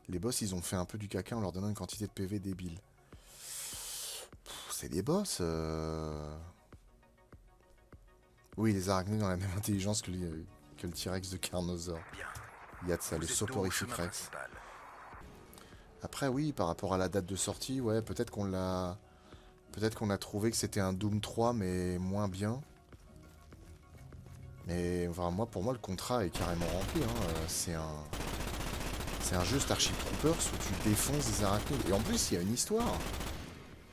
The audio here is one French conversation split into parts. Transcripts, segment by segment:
Les boss, ils ont fait un peu du caca en leur donnant une quantité de PV débile. C'est des boss. Oui, les arachnides ont la même intelligence que le T-Rex de Carnosaur. Bien. Il y a de ça, le Vous êtes dos au soporifique chemin Rex. principal. Après, oui, par rapport à la date de sortie, ouais, peut-être qu'on l'a. Peut-être qu'on a trouvé que c'était un Doom 3, mais moins bien. Mais enfin, moi, pour moi, le contrat est carrément rempli. Hein. C'est un jeu Starship Troopers où tu défonces des arachnides. Et en plus, il y a une histoire.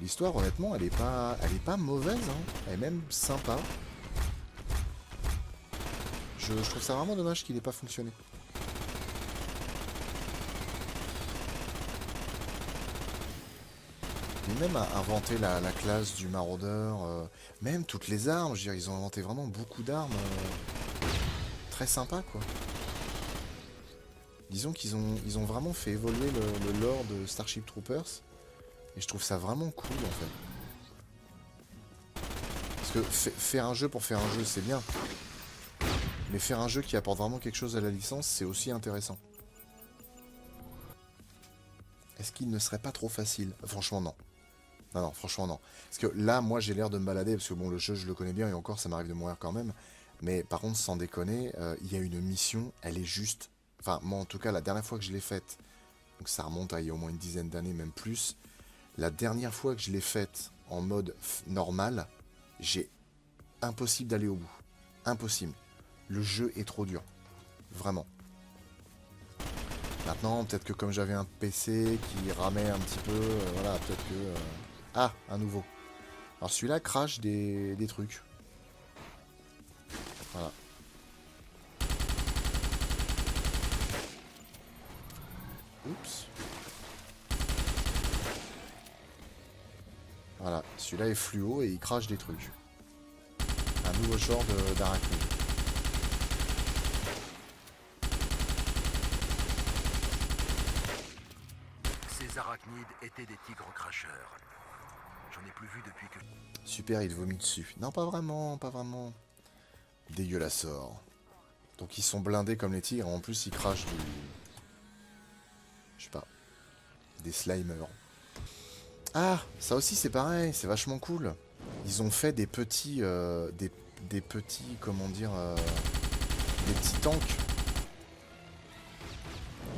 L'histoire, honnêtement, elle est pas mauvaise. Hein. Elle est même sympa. Je trouve ça vraiment dommage qu'il n'ait pas fonctionné. Et même à inventer la classe du maraudeur, même toutes les armes, je veux dire, ils ont inventé vraiment beaucoup d'armes très sympas, quoi. Disons ils ont vraiment fait évoluer le lore de Starship Troopers, et je trouve ça vraiment cool, en fait. Parce que faire un jeu pour faire un jeu, c'est bien. Mais faire un jeu qui apporte vraiment quelque chose à la licence, c'est aussi intéressant. Est-ce qu'il ne serait pas trop facile? Franchement, non. Non, non, franchement, non. Parce que là, moi, j'ai l'air de me balader, parce que bon, le jeu, je le connais bien, et encore, ça m'arrive de mourir quand même. Mais par contre, sans déconner, il y a une mission, elle est juste... Enfin, moi, en tout cas, la dernière fois que je l'ai faite, donc ça remonte à il y a au moins une dizaine d'années, même plus. La dernière fois que je l'ai faite en mode normal, j'ai impossible d'aller au bout. Impossible. Le jeu est trop dur. Vraiment. Maintenant, peut-être que comme j'avais un PC qui ramait un petit peu, voilà, peut-être que... Ah, un nouveau. Alors celui-là crache des trucs. Voilà. Oups. Voilà, celui-là est fluo et il crache des trucs. Un nouveau genre d'arachnide. Ces arachnides étaient des tigres cracheurs. J'en ai plus vu depuis que... Super, il vomit dessus. Non, pas vraiment, pas vraiment. Dégueulasseur. Donc ils sont blindés comme les tigres, en plus ils crachent du... Je sais pas. Des slimers. Ah, ça aussi c'est pareil, c'est vachement cool. Ils ont fait des petits... des petits, comment dire... des petits tanks.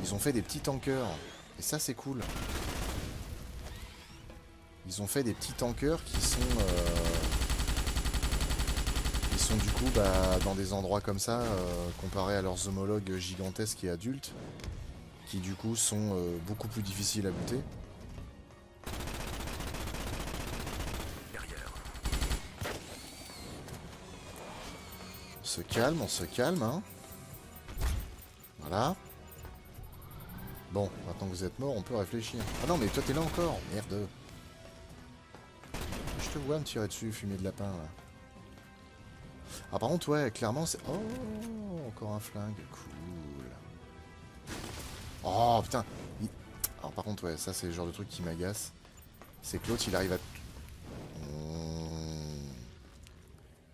Ils ont fait des petits tankers. Et ça c'est cool. Ils ont fait des petits tankers qui sont... ils sont du coup dans des endroits comme ça, comparés à leurs homologues gigantesques et adultes, qui du coup sont beaucoup plus difficiles à buter. derrière. On se calme, hein. Voilà. Bon, maintenant que vous êtes mort, on peut réfléchir. Ah non, mais toi t'es là encore, merde. Je te vois me tirer dessus, fumer de lapin, là. Ah par contre, ouais, clairement c'est... Oh, encore un flingue, cool. Oh, putain. Alors par contre, ouais, ça c'est le genre de truc qui m'agace. C'est que l'autre, il arrive à...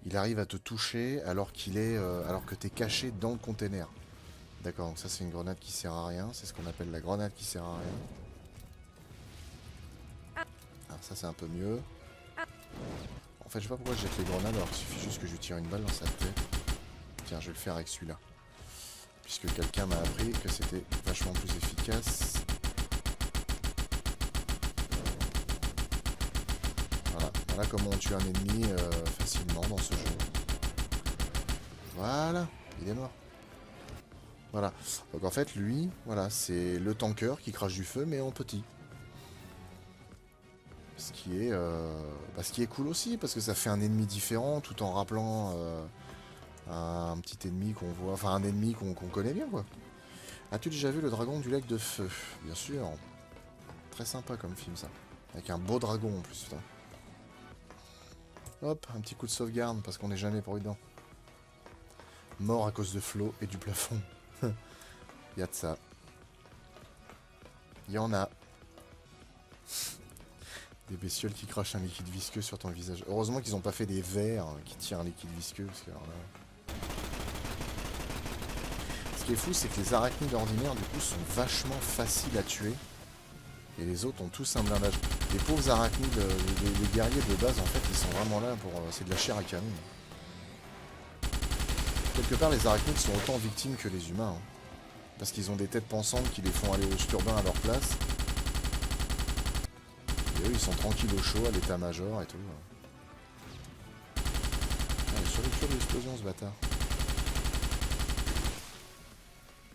Il arrive à te toucher alors qu'il est... alors que t'es caché dans le container. D'accord, donc ça c'est une grenade qui sert à rien. C'est ce qu'on appelle la grenade qui sert à rien. Alors ça c'est un peu mieux. En fait, je sais pas pourquoi je jette les grenades alors qu'il suffit juste que je lui tire une balle dans sa tête. Tiens, je vais le faire avec celui-là. Puisque quelqu'un m'a appris que c'était vachement plus efficace. Voilà, voilà comment on tue un ennemi facilement dans ce jeu. Voilà, il est mort. Voilà, donc en fait lui, voilà, c'est le tanker qui crache du feu mais en petit. Ce qui est cool aussi, parce que ça fait un ennemi différent tout en rappelant un petit ennemi qu'on voit, enfin un ennemi qu'on connaît bien quoi. As-tu déjà vu le dragon du lac de feu? Bien sûr. Très sympa comme film ça. Avec un beau dragon en plus, putain. Hop, un petit coup de sauvegarde parce qu'on n'est jamais pour dedans. Mort à cause de Flo et du plafond. Y a de ça. Y en a. Des bestioles qui crachent un liquide visqueux sur ton visage. Heureusement qu'ils n'ont pas fait des verres qui tirent un liquide visqueux. Parce que, alors là... qui est fou, c'est que les arachnides ordinaires, du coup, sont vachement faciles à tuer. Et les autres ont tous un blindage. Les pauvres arachnides, les guerriers de base, en fait, ils sont vraiment là pour... c'est de la chair à canon. Quelque part, les arachnides sont autant victimes que les humains. Hein. Parce qu'ils ont des têtes pensantes qui les font aller au turbin à leur place. Et eux, ils sont tranquilles au chaud, à l'état-major et tout. Ah, il est sur le cul de l'explosion, ce bâtard.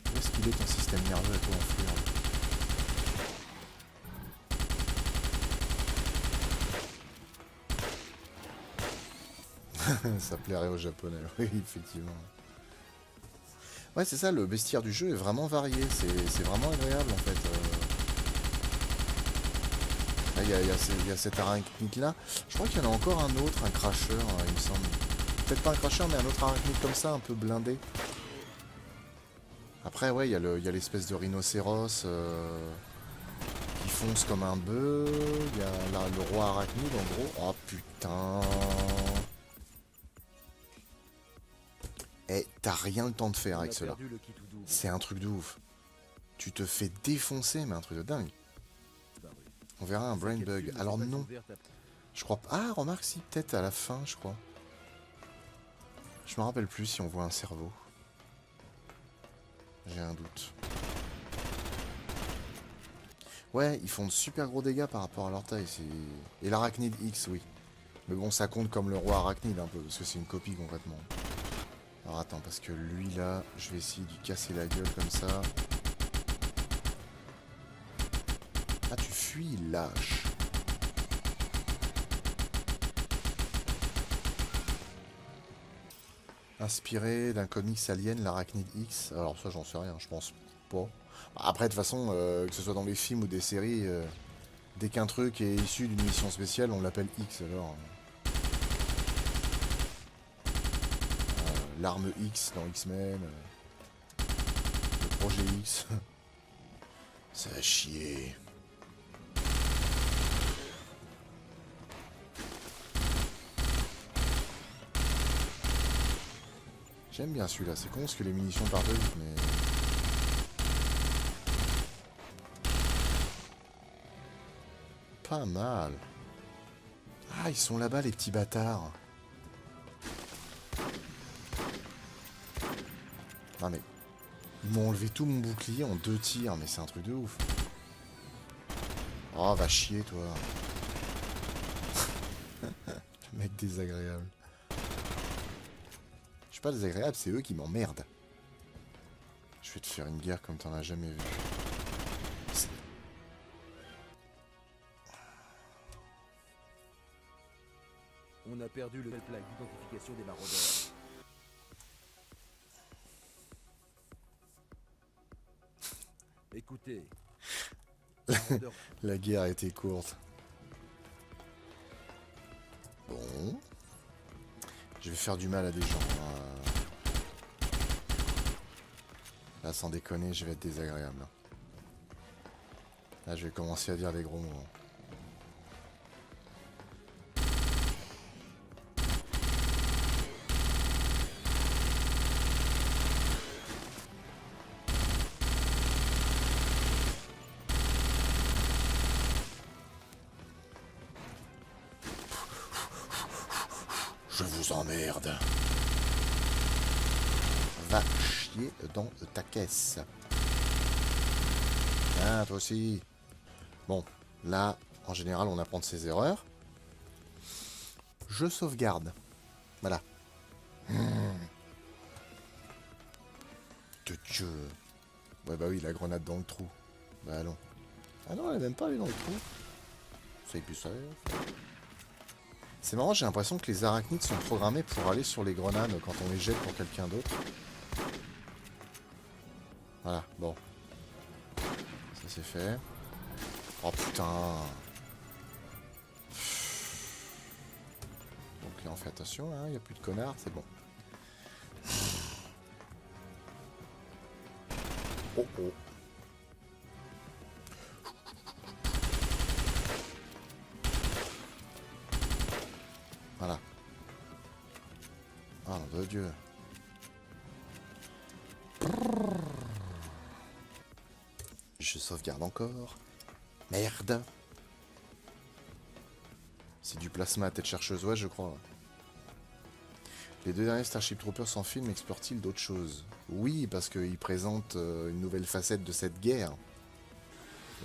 Où est-ce qu'il est, ton système nerveux à toi, enflure? Ça plairait aux japonais, oui, effectivement. Ouais, c'est ça, le bestiaire du jeu est vraiment varié, c'est vraiment agréable en fait. Là, il y a cette arachnide là. Je crois qu'il y en a encore un autre, un crasheur, il me semble. Peut-être pas un crasheur, mais un autre arachnide comme ça, un peu blindé. Après, ouais, il y a l'espèce de rhinocéros qui fonce comme un bœuf. Il y a là, le roi arachnide en gros. Oh putain. Eh, t'as rien le temps de faire avec cela. C'est un truc de ouf. Tu te fais défoncer, mais un truc de dingue. On verra un brain bug. Alors non. Je crois pas. Ah, remarque si, peut-être à la fin, je crois. Je me rappelle plus si on voit un cerveau. J'ai un doute. Ouais, ils font de super gros dégâts par rapport à leur taille. Et l'arachnide X, oui. Mais bon, ça compte comme le roi arachnide un peu, parce que c'est une copie concrètement. Alors attends, parce que lui là, je vais essayer de lui casser la gueule comme ça. Ah, tu fuis, lâche. Inspiré d'un comics alien, l'arachnide X. Alors ça, j'en sais rien, je pense pas. Après, de toute façon, que ce soit dans les films ou des séries, dès qu'un truc est issu d'une mission spéciale, on l'appelle X alors. L'arme X dans X-Men, le projet X. Ça va chier. J'aime bien celui-là, c'est con parce que les munitions partent vite, mais... Pas mal. Ah, ils sont là-bas les petits bâtards. Ah mais... Ils m'ont enlevé tout mon bouclier en 2 tirs, mais c'est un truc de ouf. Oh, va chier, toi. Le mec désagréable. Je suis pas désagréable, c'est eux qui m'emmerdent. Je vais te faire une guerre comme t'en as jamais vu. On a perdu le plaque d'identification des maraudeurs. Écoutez. La guerre a été courte. Bon. Je vais faire du mal à des gens. Là, sans déconner, je vais être désagréable. Là, je vais commencer à dire des gros mots. Je vous emmerde. Va chier dans ta caisse. Ah, toi aussi. Bon, là, en général, on apprend de ses erreurs. Je sauvegarde. Voilà. De Dieu. Ouais, bah oui, la grenade dans le trou. Bah allons. Ah non, elle est même pas allée dans le trou. C'est plus ça. C'est marrant, j'ai l'impression que les arachnides sont programmés pour aller sur les grenades quand on les jette pour quelqu'un d'autre. Voilà, bon. Ça c'est fait. Oh putain. Donc là on fait attention, il n'y a plus de connards, c'est bon. Oh oh. Voilà. Ah, mon Dieu. Je sauvegarde encore. Merde. C'est du plasma à tête chercheuse, ouais, je crois. Les 2 derniers Starship Troopers sans film explorent-ils d'autres choses? Oui, parce qu'ils présentent une nouvelle facette de cette guerre.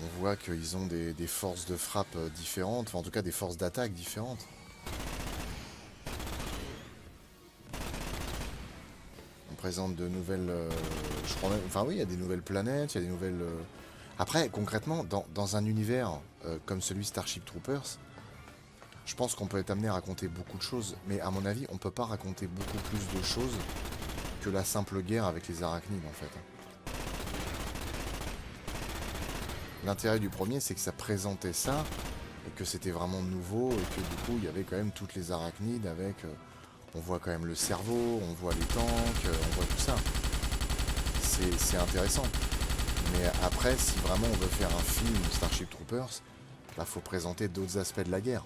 On voit qu'ils ont des forces de frappe différentes, enfin en tout cas des forces d'attaque différentes. On présente de nouvelles... je crois même... Enfin oui, il y a des nouvelles planètes, il y a des nouvelles... Après, concrètement, dans un univers comme celui Starship Troopers, je pense qu'on peut être amené à raconter beaucoup de choses, mais à mon avis, on peut pas raconter beaucoup plus de choses que la simple guerre avec les arachnides, en fait. L'intérêt du premier, c'est que ça présentait ça, et que c'était vraiment nouveau, et que du coup, il y avait quand même toutes les arachnides avec... on voit quand même le cerveau, on voit les tanks, on voit tout ça. C'est intéressant. Mais après, si vraiment on veut faire un film Starship Troopers, bah faut présenter d'autres aspects de la guerre.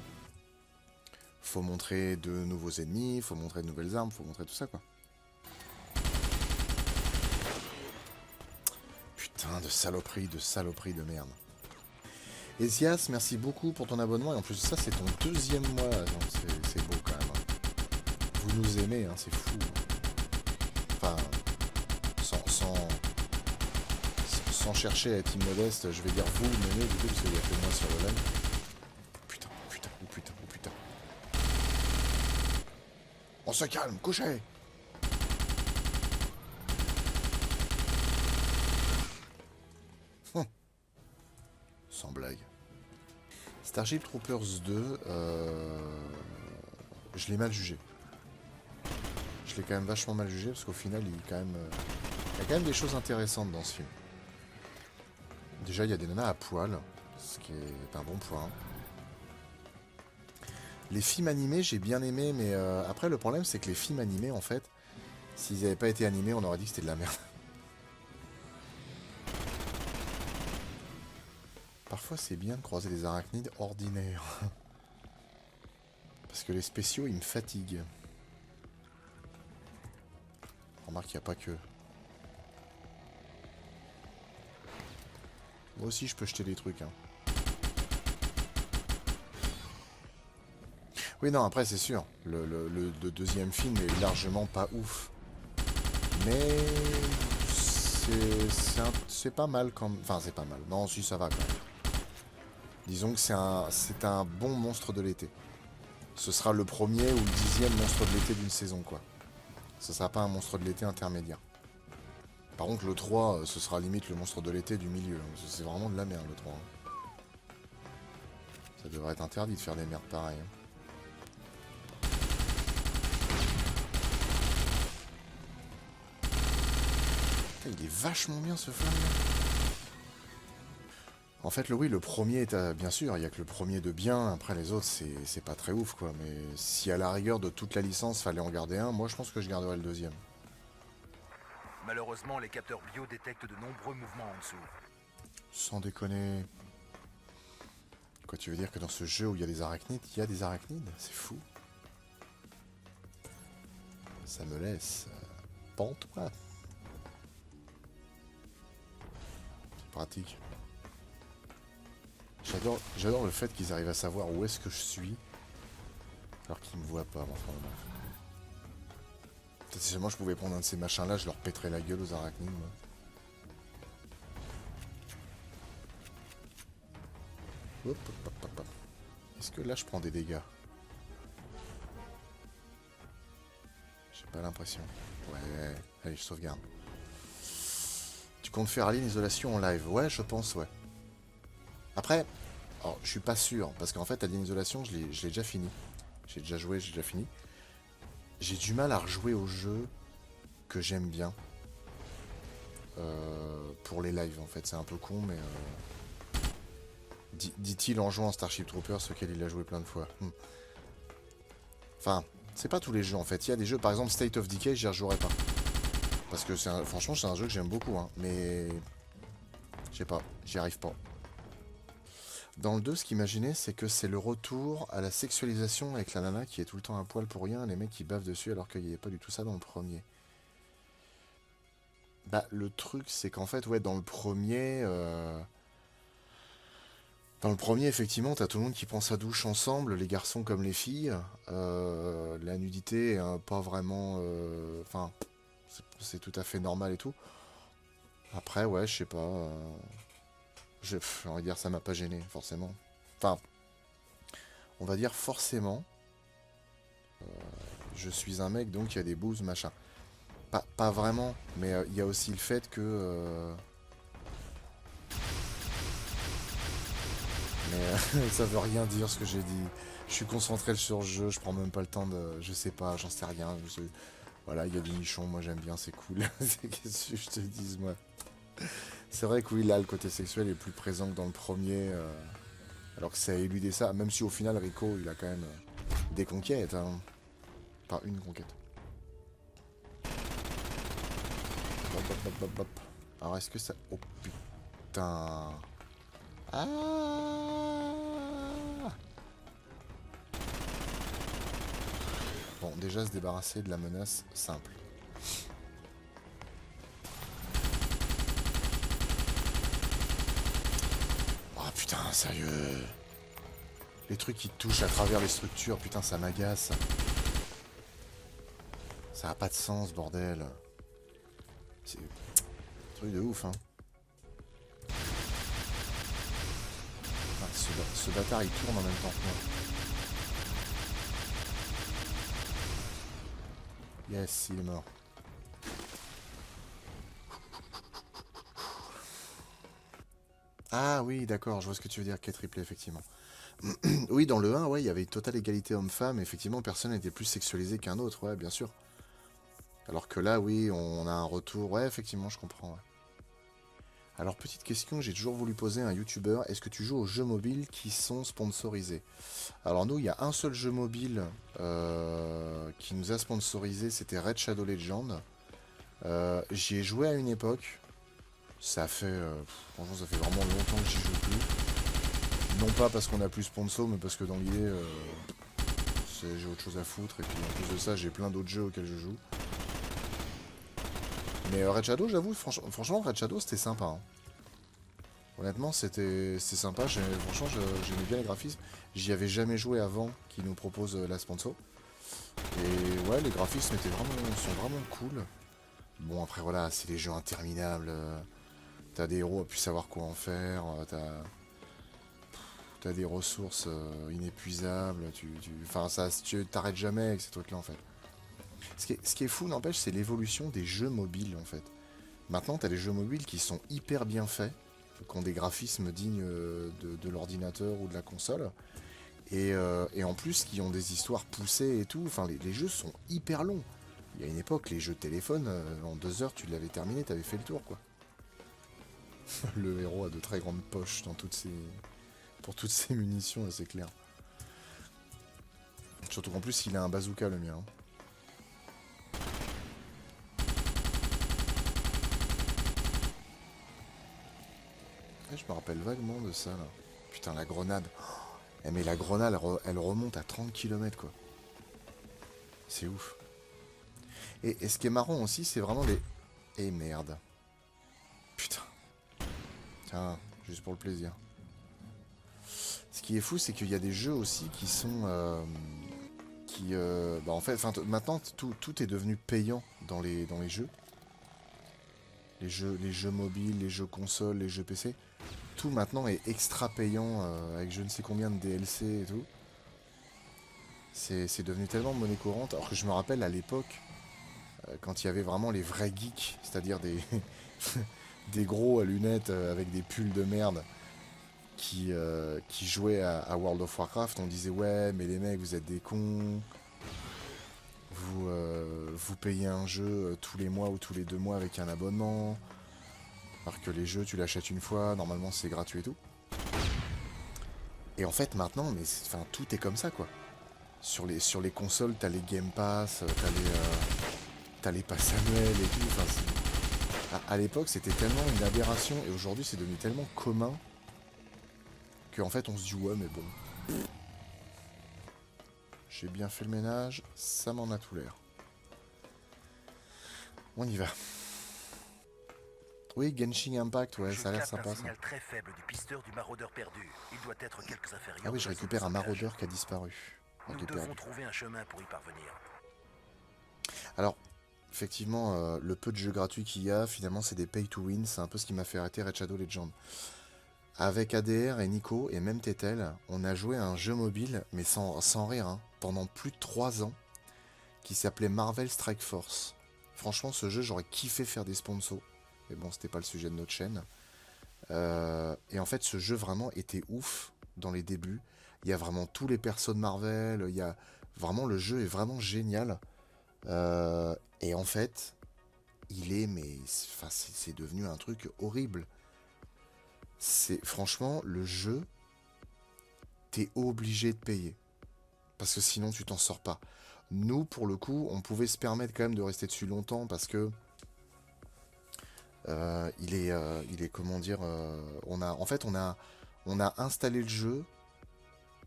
Faut montrer de nouveaux ennemis, faut montrer de nouvelles armes, faut montrer tout ça, quoi. Putain de saloperie de merde. Esias, merci beaucoup pour ton abonnement. Et en plus ça, c'est ton 2e mois. C'est beau quand même. Vous nous aimez, hein, c'est fou. Enfin, sans chercher à être immodeste, je vais dire vous m'aimez, du coup, parce qu'il y a que moi sur le live. Putain, putain, oh putain, oh putain. On se calme, couchez. Sans blague. Starship Troopers 2, je l'ai mal jugé. Je l'ai quand même vachement mal jugé parce qu'au final, il y a quand même des choses intéressantes dans ce film. Déjà, il y a des nanas à poil, ce qui est un bon point. Les films animés, j'ai bien aimé, mais après, le problème, c'est que les films animés, en fait, s'ils n'avaient pas été animés, on aurait dit que c'était de la merde. Parfois, c'est bien de croiser des arachnides ordinaires. Parce que les spéciaux, ils me fatiguent. Remarque qu'il n'y a pas que... Moi aussi, je peux jeter des trucs. Hein. Oui, non, après, c'est sûr. Le 2e film est largement pas ouf. Mais... c'est pas mal quand même. Enfin, c'est pas mal. Non, si, ça va quand même. Disons que c'est un bon monstre de l'été. Ce sera le 1er ou le 10e monstre de l'été d'une saison, quoi. Ce sera pas un monstre de l'été intermédiaire. Par contre, le 3, ce sera limite le monstre de l'été du milieu. C'est vraiment de la merde, le 3. Ça devrait être interdit de faire des merdes pareilles. Putain, il est vachement bien, ce flingue. En fait, oui, le premier est bien sûr, il n'y a que le premier de bien, après les autres, c'est pas très ouf, quoi. Mais si à la rigueur de toute la licence, fallait en garder un, moi je pense que je garderais le 2e. Malheureusement, les capteurs bio détectent de nombreux mouvements en dessous. Sans déconner. Quoi, tu veux dire que dans ce jeu où il y a des arachnides, il y a des arachnides? C'est fou. Ça me laisse pantois. C'est pratique. J'adore le fait qu'ils arrivent à savoir où est-ce que je suis, alors qu'ils me voient pas. Enfin, peut-être si seulement je pouvais prendre un de ces machins-là, je leur pèterais la gueule aux arachnides. Hop, hop, hop, hop. Est-ce que là je prends des dégâts? J'ai pas l'impression. Ouais, allez, je sauvegarde. Tu comptes faire Alien Isolation en live? Ouais, je pense, ouais. Après, alors, je suis pas sûr, parce qu'en fait, Alien Isolation, je l'ai déjà fini. J'ai déjà joué, j'ai déjà fini. J'ai du mal à rejouer au jeu que j'aime bien. Pour les lives, en fait. C'est un peu con, mais... dit-il en jouant Starship Troopers, auquel il a joué plein de fois. Enfin, c'est pas tous les jeux, en fait. Il y a des jeux, par exemple, State of Decay, j'y rejouerai pas. Parce que, franchement, c'est un jeu que j'aime beaucoup, hein. Mais... je sais pas, j'y arrive pas. Dans le 2, ce qu'imaginait, c'est que c'est le retour à la sexualisation avec la nana qui est tout le temps à poil pour rien, les mecs qui bavent dessus alors qu'il n'y avait pas du tout ça dans le premier. Bah, le truc, c'est qu'en fait, ouais, dans le premier, Dans le premier, effectivement, t'as tout le monde qui prend sa douche ensemble, les garçons comme les filles. La nudité est pas vraiment... Enfin, c'est tout à fait normal et tout. Après, ouais, je sais pas. On va dire ça m'a pas gêné, forcément. Enfin, on va dire forcément. Je suis un mec, donc il y a des bouses, machin. Pas vraiment, mais il y a aussi le fait que... Mais ça veut rien dire ce que j'ai dit. Je suis concentré sur le jeu, je prends même pas le temps de... Je sais pas, j'en sais rien. Voilà, il y a du nichon, moi j'aime bien, c'est cool. Qu'est-ce que je te dise, moi. C'est vrai que oui, là, le côté sexuel est plus présent que dans le premier. Alors que ça a éludé ça, même si au final, Rico, il a quand même des conquêtes. Hein. Enfin, une conquête. Hop, hop, hop, hop, hop. Alors, est-ce que ça... Oh, putain... Ah! Bon, déjà se débarrasser de la menace simple. Oh putain, sérieux. Les trucs qui touchent à travers les structures, putain, ça m'agace. Ça a pas de sens, bordel. C'est un truc de ouf, hein. Enfin, ce bâtard, il tourne en même temps que moi. Yes, il est mort. Ah oui, d'accord, je vois ce que tu veux dire, quai triplé, effectivement. Oui, dans le 1, ouais, il y avait une totale égalité homme-femme, effectivement, personne n'était plus sexualisé qu'un autre, ouais, bien sûr. Alors que là, oui, on a un retour, ouais, effectivement, je comprends, ouais. Alors, petite question, j'ai toujours voulu poser à un youtubeur, est-ce que tu joues aux jeux mobiles qui sont sponsorisés? Alors nous, il y a un seul jeu mobile qui nous a sponsorisé, c'était Red Shadow Legend. J'y ai joué à une époque, ça fait, franchement, ça fait vraiment longtemps que j'y joue plus. Non pas parce qu'on a plus sponsor, mais parce que dans l'idée, j'ai autre chose à foutre, et puis en plus de ça, j'ai plein d'autres jeux auxquels je joue. Mais Red Shadow, j'avoue, franchement, Red Shadow, c'était sympa. Hein. Honnêtement, c'était sympa. Franchement, j'aimais bien les graphismes. J'y avais jamais joué avant qu'ils nous proposent la sponsor. Et ouais, les graphismes sont vraiment cool. Bon, après, voilà, c'est des jeux interminables. T'as des héros à plus savoir quoi en faire. T'as des ressources inépuisables. Enfin, tu t'arrêtes jamais avec ces trucs-là, en fait. Ce qui est fou, n'empêche, c'est l'évolution des jeux mobiles, en fait. Maintenant, t'as des jeux mobiles qui sont hyper bien faits, qui ont des graphismes dignes de l'ordinateur ou de la console, et en plus, qui ont des histoires poussées et tout. Enfin, les jeux sont hyper longs. Il y a une époque, les jeux de téléphone, en 2 heures, tu l'avais terminé, t'avais fait le tour, quoi. Le héros a de très grandes poches pour toutes ses munitions, c'est clair. Surtout qu'en plus, il a un bazooka, le mien. Je me rappelle vaguement de ça, là. Putain, la grenade. Eh, mais la grenade, elle remonte à 30 km, quoi. C'est ouf. Et ce qui est marrant aussi, c'est vraiment les... Eh merde. Putain. Tiens, juste pour le plaisir. Ce qui est fou, c'est qu'il y a des jeux aussi qui sont... bah en fait, maintenant, tout est devenu payant dans les jeux. Les jeux mobiles, les jeux consoles, les jeux PC. Tout maintenant est extra payant avec je ne sais combien de DLC et tout. C'est devenu tellement monnaie courante. Alors que je me rappelle à l'époque, quand il y avait vraiment les vrais geeks, c'est-à-dire des, des gros à lunettes avec des pulls de merde qui jouaient à World of Warcraft, on disait ouais mais les mecs vous êtes des cons, vous payez un jeu tous les mois ou tous les 2 mois avec un abonnement. Alors que les jeux, tu l'achètes une fois, normalement c'est gratuit et tout. Et en fait maintenant, mais tout est comme ça quoi. Sur les consoles, t'as les Game Pass, t'as les passes annuelles et tout. À l'époque, c'était tellement une aberration et aujourd'hui, c'est devenu tellement commun qu'en fait, on se dit ouais, mais bon. J'ai bien fait le ménage, ça m'en a tout l'air. On y va. Oui, Genshin Impact, ouais, Je ça a l'air capte un sympa ça. signal très faible du pisteur du maraudeur perdu. Il doit être quelques inférieurs Ah oui, de je la zone de récupère un stockage. maraudeur qui a disparu. Enfin, Nous qui est devons perdu. trouver un chemin pour y parvenir. Alors, effectivement, le peu de jeux gratuits qu'il y a, finalement, c'est des pay to win. C'est un peu ce qui m'a fait arrêter Red Shadow Legend. Avec ADR et Nico, et même Tetel, on a joué à un jeu mobile, mais sans rire, hein, pendant plus de 3 ans, qui s'appelait Marvel Strike Force. Franchement, ce jeu, j'aurais kiffé faire des sponsors. Mais bon, c'était pas le sujet de notre chaîne. Et en fait, ce jeu vraiment était ouf dans les débuts. Il y a vraiment tous les persos de Marvel. Il y a vraiment, le jeu est vraiment génial. Et en fait, enfin, c'est devenu un truc horrible. C'est franchement le jeu, t'es obligé de payer parce que sinon tu t'en sors pas. Nous, pour le coup, on pouvait se permettre quand même de rester dessus longtemps parce que il est comment dire, on a installé le jeu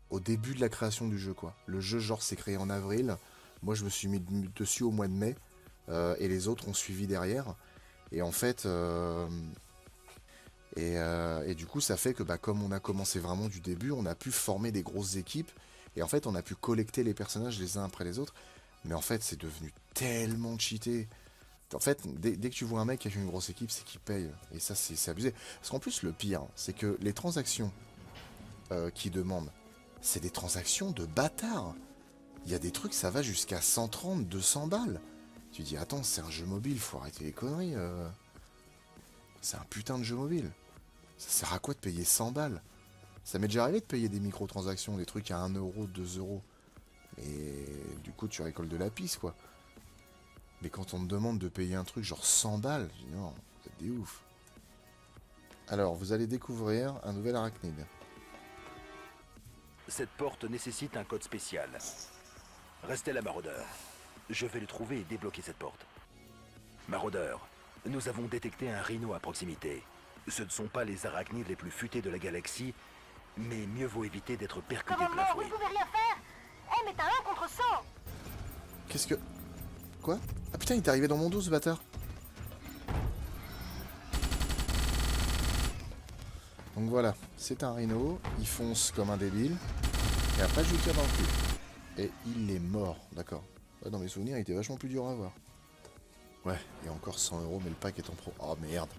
au début de la création du jeu, quoi. Le jeu, genre, s'est créé en avril. Moi, je me suis mis dessus au mois de mai. Et les autres ont suivi derrière. Et en fait, et du coup, ça fait que bah, comme on a commencé vraiment du début, on a pu former des grosses équipes. Et en fait, on a pu collecter les personnages les uns après les autres. Mais en fait, c'est devenu tellement cheaté. En fait, dès que tu vois un mec qui a fait une grosse équipe, c'est qu'il paye. Et ça, c'est abusé. Parce qu'en plus, le pire, c'est que les transactions qu'ils demandent, c'est des transactions de bâtards. Il y a des trucs, ça va jusqu'à 130, 200 balles. Tu dis, attends, c'est un jeu mobile, faut arrêter les conneries. C'est un putain de jeu mobile. Ça sert à quoi de payer 100 balles? Ça m'est déjà arrivé de payer des microtransactions, des trucs à 1 euro, 2 euros. Et du coup, tu récoltes de la pisse, quoi. Mais quand on te demande de payer un truc genre 100 balles, je dis non, vous êtes des ouf. Alors, vous allez découvrir un nouvel arachnide. Cette porte nécessite un code spécial. Restez là, maraudeur. Je vais le trouver et débloquer cette porte. Maraudeur, nous avons détecté un rhino à proximité. Ce ne sont pas les arachnides les plus futés de la galaxie, mais mieux vaut éviter d'être percuté plein Commandement, vous fouet. ne pouvez rien faire. Eh, mais t'as un contre 100. Qu'est-ce que... Quoi? Ah putain, il est arrivé dans mon dos, ce bâtard. Donc voilà, c'est un rhino, il fonce comme un débile, et après je lui tire dans le cul. Et il est mort, d'accord. Ouais, dans mes souvenirs, il était vachement plus dur à avoir. Ouais, et encore 100 euros, mais le pack est en pro. Oh merde.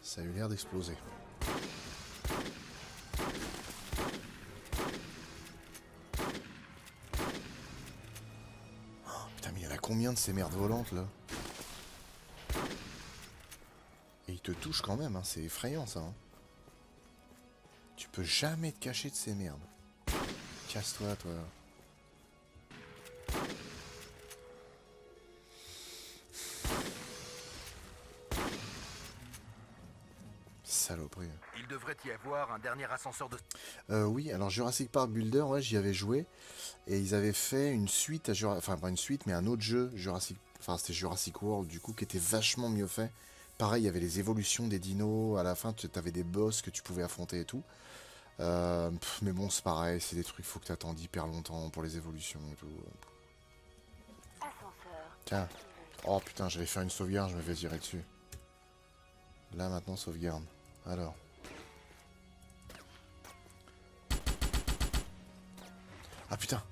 Ça a eu l'air d'exploser. Oh, putain, mais il y en a combien de ces merdes volantes là? Et il te touche quand même, hein, c'est effrayant ça. Hein. Tu peux jamais te cacher de ces merdes. Casse-toi, toi. Saloperie. Il devrait y avoir un dernier ascenseur de... Oui, alors Jurassic Park Builder, ouais, j'y avais joué. Et ils avaient fait une suite à Enfin, pas une suite, mais un autre jeu, Jurassic... Enfin, c'était Jurassic World, du coup, qui était vachement mieux fait. Pareil, il y avait les évolutions des dinos. À la fin, tu avais des boss que tu pouvais affronter et tout. Mais bon, c'est pareil, c'est des trucs, faut que tu attendes hyper longtemps pour les évolutions et tout. Ascenseur. Tiens. Oh putain, j'allais faire une sauvegarde, je me vais tirer dessus. Là, maintenant, sauvegarde. Alors. Ah putain.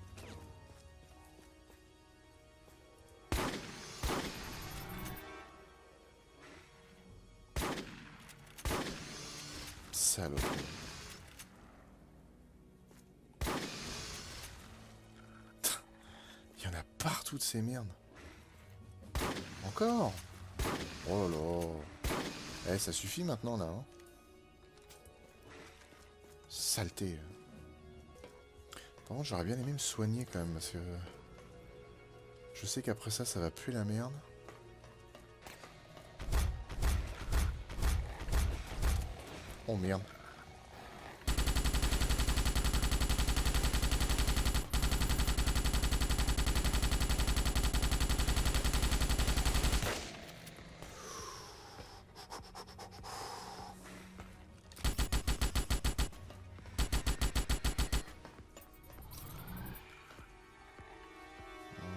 Salaud. Il y en a partout de ces merdes. Encore. Oh là là. Eh, ça suffit maintenant là. Hein. Saleté. Par contre, j'aurais bien aimé me soigner quand même parce que je sais qu'après ça, ça va puer la merde. Oh merde.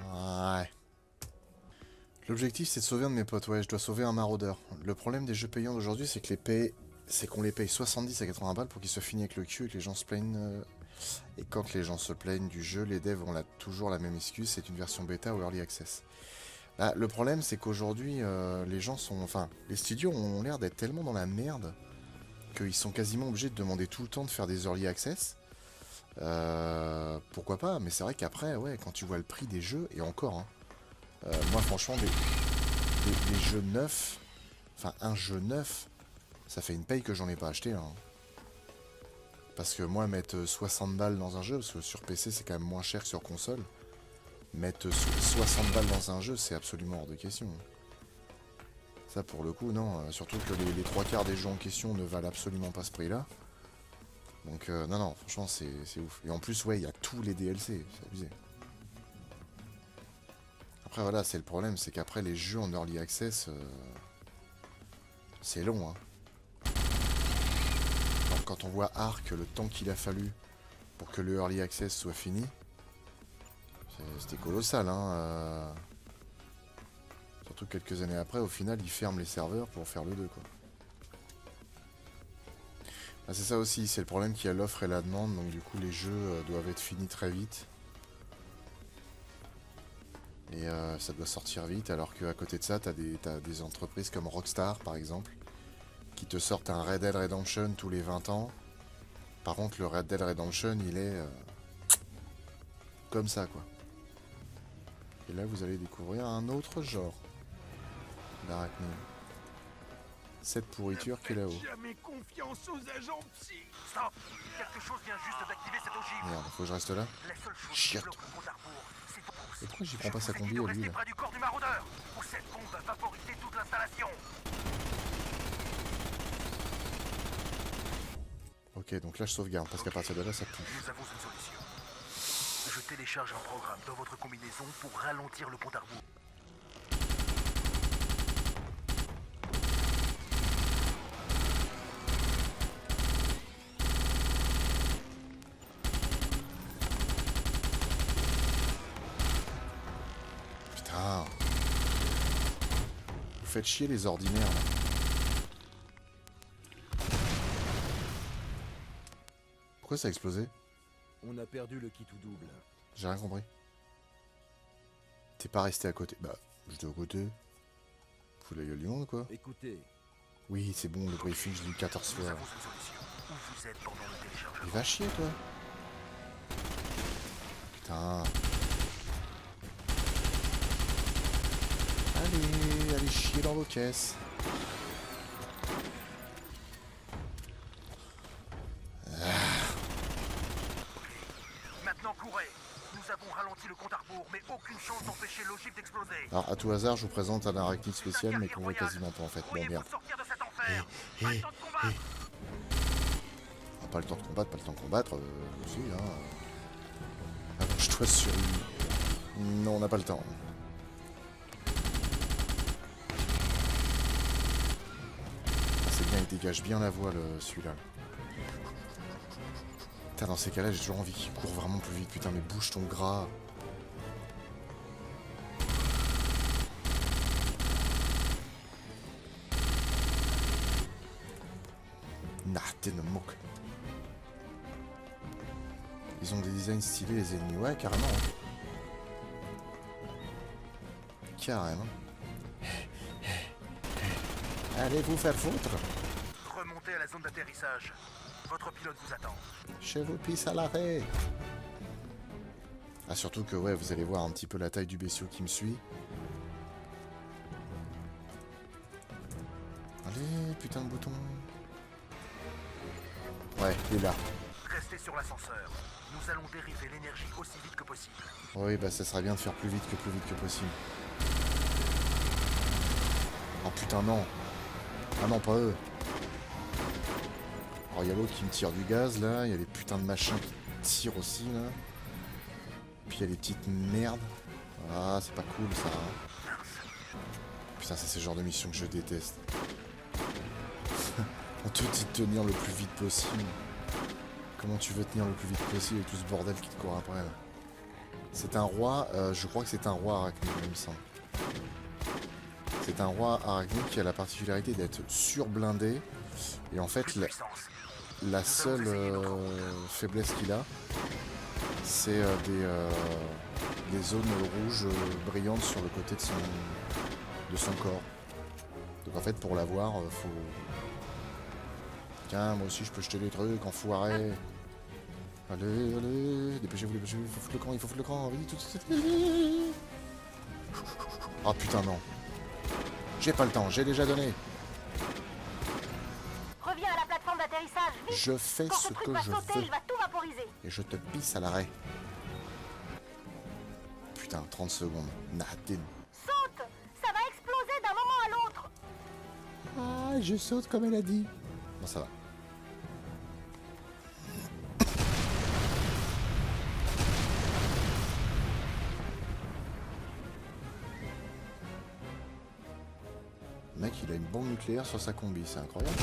Ouais. L'objectif c'est de sauver un de mes potes, ouais, je dois sauver un maraudeur. Le problème des jeux payants d'aujourd'hui c'est que qu'on les paye 70 à 80 balles pour qu'ils soient finis avec le cul et que les gens se plaignent. Et quand les gens se plaignent du jeu, les devs ont toujours la même excuse, c'est une version bêta ou early access. Là, le problème c'est qu'aujourd'hui les gens sont. Enfin, les studios ont l'air d'être tellement dans la merde qu'ils sont quasiment obligés de demander tout le temps de faire des early access. Pourquoi pas, mais c'est vrai qu'après, ouais, quand tu vois le prix des jeux, et encore, hein, moi franchement, des jeux neufs, enfin un jeu neuf, ça fait une paye que j'en ai pas acheté. Hein. Parce que moi, mettre 60 balles dans un jeu, parce que sur PC c'est quand même moins cher que sur console, mettre 60 balles dans un jeu, c'est absolument hors de question. Ça pour le coup, non, surtout que les 3/4 des jeux en question ne valent absolument pas ce prix-là. Donc non, non, franchement c'est ouf. Et en plus, ouais, il y a tous les DLC, c'est abusé. Après voilà, c'est le problème, c'est qu'après les jeux en early access, c'est long. Hein. Alors, quand on voit Ark, le temps qu'il a fallu pour que le early access soit fini, c'était colossal. Hein, Surtout que quelques années après, au final, ils ferment les serveurs pour faire le 2, quoi. Ah, c'est ça aussi, c'est le problème qu'il y a l'offre et la demande, donc du coup les jeux doivent être finis très vite. Et ça doit sortir vite, alors qu'à côté de ça, t'as des entreprises comme Rockstar par exemple, qui te sortent un Red Dead Redemption tous les 20 ans. Par contre, le Red Dead Redemption, il est comme ça, quoi. Et là, vous allez découvrir un autre genre d'arachnide. Cette pourriture qui est là-haut. Jamais confiance aux agents psy. Stop! Quelque chose vient juste d'activer cette ogive. Merde, faut que je reste là. La seule chose qui Chiotte. bloque le compte à rebours, c'est ton pouce. Et pourquoi j'y prends Je pas sa vous ai combi dit de à lui, rester là? près du corps du maraudeur, ou cette bombe va vaporiser toute l'installation. Ok, donc là je sauvegarde, parce qu'à partir de là, ça pue. Nous avons une solution. Je télécharge un programme dans votre combinaison pour ralentir le compte à rebours. Putain. Vous faites chier les ordinaires, là. Pourquoi ça a explosé? On a perdu le kit ou double. J'ai rien compris. T'es pas resté à côté. Bah, j'étais à côté. Fous la gueule du monde, quoi. Écoutez, Oui, c'est bon, le briefing, je l'ai eu 14 Nous fois. avons une solution. Où vous êtes pendant le téléchargement? Il va chier, toi. Putain. Allez chier dans vos caisses. Maintenant courez. Nous avons ralenti le compte à rebours, mais aucune chance d'empêcher l'ogive d'exploser. Alors, à tout hasard, je vous présente un arachnide spécial, mais qu'on voit quasiment pas, en fait. Bon, Pourriez-vous merde. sortir de cet enfer? Pas le temps de combattre. Ah, pas le temps de combattre, pas le temps de combattre. Si, hein. Allonge-toi sur lui. Non, on n'a pas le temps. Ah, c'est bien, il dégage bien la voie, celui-là. Putain, dans ces cas-là, j'ai toujours envie qu'il court vraiment plus vite. Putain, mais bouge ton gras. Nah, t'es ne moque. Ils ont des designs stylés, les ennemis. Ouais, carrément. Hein. Carrément. Allez vous faire foutre. Remontez à la zone d'atterrissage. Votre pilote vous attend. Je vous pisse à l'arrêt. Ah, surtout que, ouais, vous allez voir un petit peu la taille du bestiau qui me suit. Allez, putain de bouton. Ouais, il est là. Restez sur l'ascenseur. Nous allons dériver l'énergie aussi vite que possible. Oui, bah ça serait bien de faire plus vite que possible. Oh putain, non. Ah non, pas eux. Alors, il y a l'autre qui me tire du gaz, là. Il y a les putains de machins qui tirent aussi, là. Puis il y a les petites merdes. Ah, c'est pas cool, ça. Hein. Putain, ça, c'est le genre de mission que je déteste. On te dit de tenir le plus vite possible. Comment tu veux tenir le plus vite possible avec tout ce bordel qui te court après, là? C'est un roi, je crois que c'est un roi arachnide, il me semble. C'est un roi arachnide qui a la particularité d'être surblindé. Et en fait, Plus de puissance. la seule faiblesse qu'il a, c'est des zones rouges brillantes sur le côté de son corps. Donc en fait, pour l'avoir, faut... Tiens, moi aussi je peux jeter des trucs, enfoiré. Allez, allez, dépêchez-vous, dépêchez-vous, il faut foutre le camp, vite, tout de suite. Oh putain, non. J'ai pas le temps, j'ai déjà donné. Reviens à la plateforme d'atterrissage, vite. Je fais Quand ce ce truc que va je sauter, veux. il va tout vaporiser. Et je te pisse à l'arrêt. Putain, 30 secondes. Nadine. Saute. Ça va exploser d'un moment à l'autre. Ah, je saute comme elle a dit. Bon, ça va. Le mec, il a une bombe nucléaire sur sa combi, c'est incroyable.